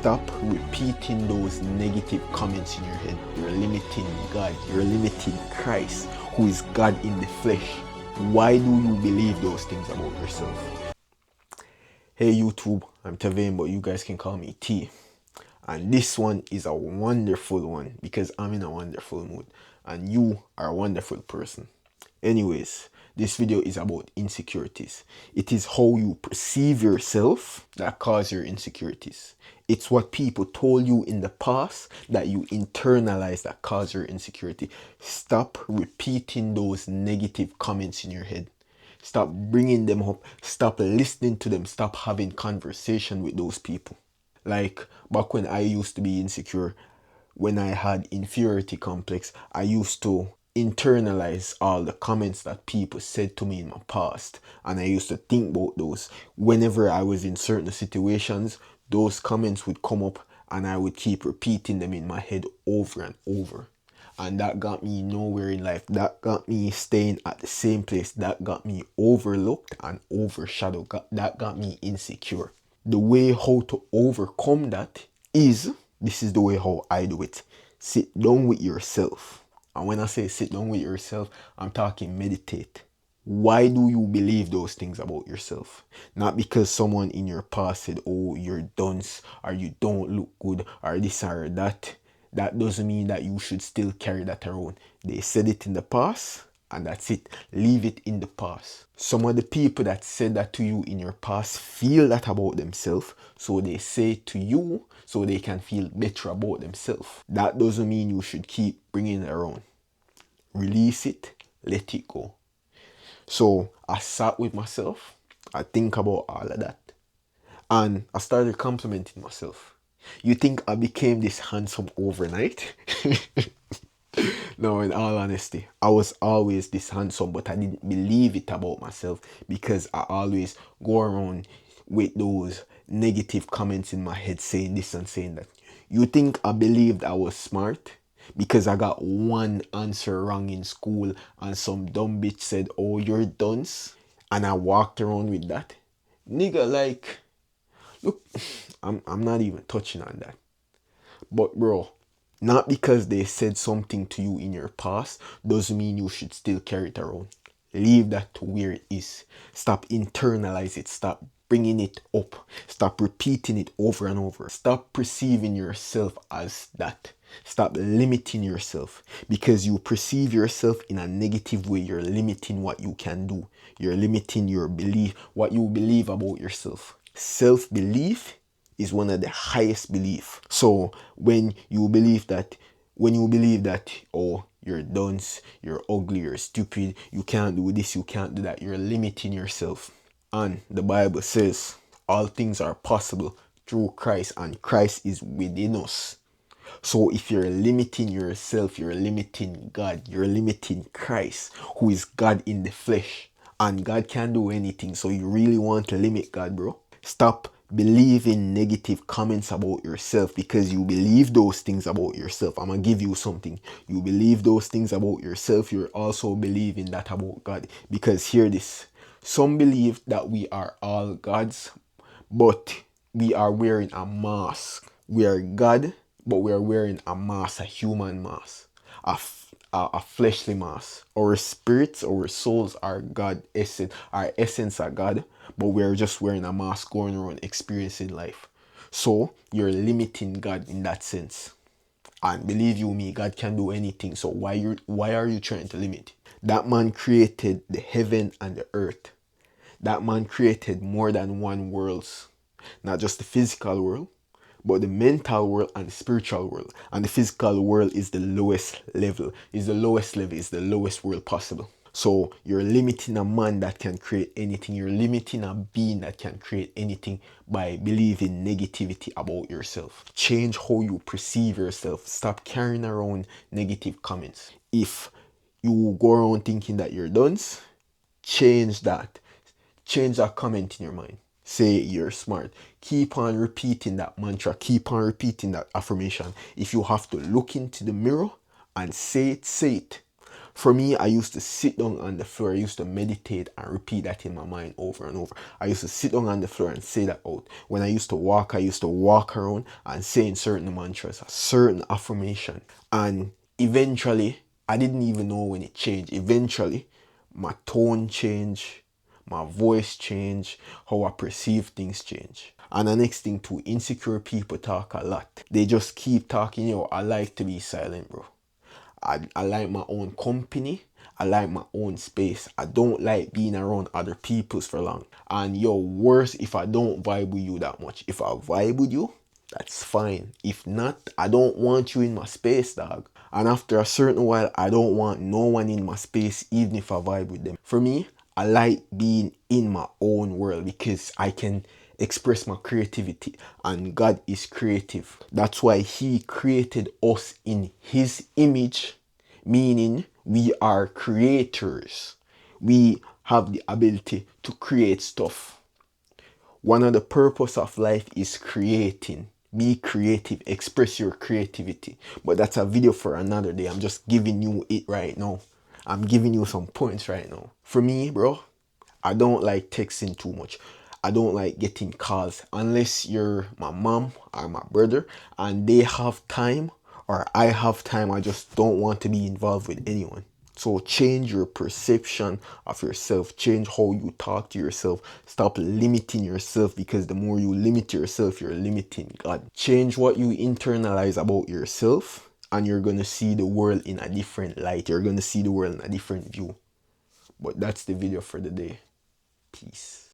Stop repeating those negative comments in your head. You're limiting God. You're limiting Christ, who is God in the flesh. Why do you believe those things about yourself? Hey YouTube, I'm Tavain, but you guys can call me T. And this one is a wonderful one because I'm in a wonderful mood and you are a wonderful person. Anyways, this video is about insecurities. It is how you perceive yourself that cause your insecurities. It's what people told you in the past that you internalize that cause your insecurity. Stop repeating those negative comments in your head. Stop bringing them up. Stop listening to them. Stop having conversation with those people. Like back when I used to be insecure, when I had inferiority complex, I used to internalize all the comments that people said to me in my past, and I used to think about those. Whenever I was in certain situations, those comments would come up and I would keep repeating them in my head over and over. And that got me nowhere in life. That got me staying at the same place. That got me overlooked and overshadowed. That got me insecure. The way how to overcome that is, this is the way how I do it. Sit down with yourself. And when I say sit down with yourself, I'm talking meditate. Why do you believe those things about yourself? Not because someone in your past said, oh, you're dunce, or you don't look good, or this or that. That doesn't mean that you should still carry that around. They said it in the past, and that's it. Leave it in the past. Some of the people that said that to you in your past feel that about themselves, so they say it to you so they can feel better about themselves. That doesn't mean you should keep bringing it around. Release it, let it go. So I sat with myself, I think about all of that, and I started complimenting myself. You think I became this handsome overnight? No, in all honesty, I was always this handsome, but I didn't believe it about myself because I always go around with those negative comments in my head saying this and saying that. You think I believed I was smart because I got one answer wrong in school and some dumb bitch said, oh, you're dunce, and I walked around with that? Nigga, like, look, I'm not even touching on that. But bro, not because they said something to you in your past doesn't mean you should still carry it around. Leave that to where it is. Stop internalize it. Stop bringing it up. Stop repeating it over and over. Stop perceiving yourself as that. Stop limiting yourself. Because you perceive yourself in a negative way, you're limiting what you can do. You're limiting your belief, what you believe about yourself. Self-belief is one of the highest belief. So when you believe that, oh, you're dunce, you're ugly, you're stupid, you can't do this, you can't do that, you're limiting yourself. And the Bible says all things are possible through Christ, and Christ is within us. So if you're limiting yourself, you're limiting God, you're limiting Christ, who is God in the flesh. And God can do anything. So you really want to limit God, bro? Stop believing negative comments about yourself because you believe those things about yourself. I'm going to give you something. You believe those things about yourself, you're also believing that about God. Because hear this. Some believe that we are all gods, but we are wearing a mask. We are God, but we are wearing a mask, a human mask, a fleshly mask. Our spirits, our souls are God, our essence are God, but we're just wearing a mask going around experiencing life. So you're limiting God in that sense. And believe you me, God can do anything. So why are you trying to limit? That man created the heaven and the earth. That man created more than one worlds. Not just the physical world, but the mental world and the spiritual world. And the physical world is the lowest level, is the lowest world possible. So you're limiting a man that can create anything. You're limiting a being that can create anything by believing negativity about yourself. Change how you perceive yourself. Stop carrying around negative comments. If you go around thinking that you're dunce, change that. Change that comment in your mind. Say you're smart. Keep on repeating that mantra. Keep on repeating that affirmation. If you have to look into the mirror and say it, say it. For me, I used to sit down on the floor. I used to meditate and repeat that in my mind over and over. I used to sit down on the floor and say that out. When I used to walk around and saying certain mantras, a certain affirmation. And eventually, I didn't even know when it changed. Eventually, my tone changed, my voice changed, how I perceive things change. And the next thing too, insecure people talk a lot. They just keep talking, yo, I like to be silent, bro. I like my own company. I like my own space. I don't like being around other people's for long. And yo, worse if I don't vibe with you that much. If I vibe with you, that's fine. If not, I don't want you in my space, dog. And after a certain while, I don't want no one in my space, even if I vibe with them. For me, I like being in my own world because I can express my creativity, and God is creative. That's why He created us in His image, meaning we are creators. We have the ability to create stuff. One of the purpose of life is creating. Be creative, express your creativity. But that's a video for another day. I'm just giving you it right now. I'm giving you some points right now. For me, bro, I don't like texting too much. I don't like getting calls unless you're my mom or my brother and they have time or I have time. I just don't want to be involved with anyone. So change your perception of yourself. Change how you talk to yourself. Stop limiting yourself, because the more you limit yourself, you're limiting God. Change what you internalize about yourself and you're going to see the world in a different light. You're going to see the world in a different view. But that's the video for the day. Peace.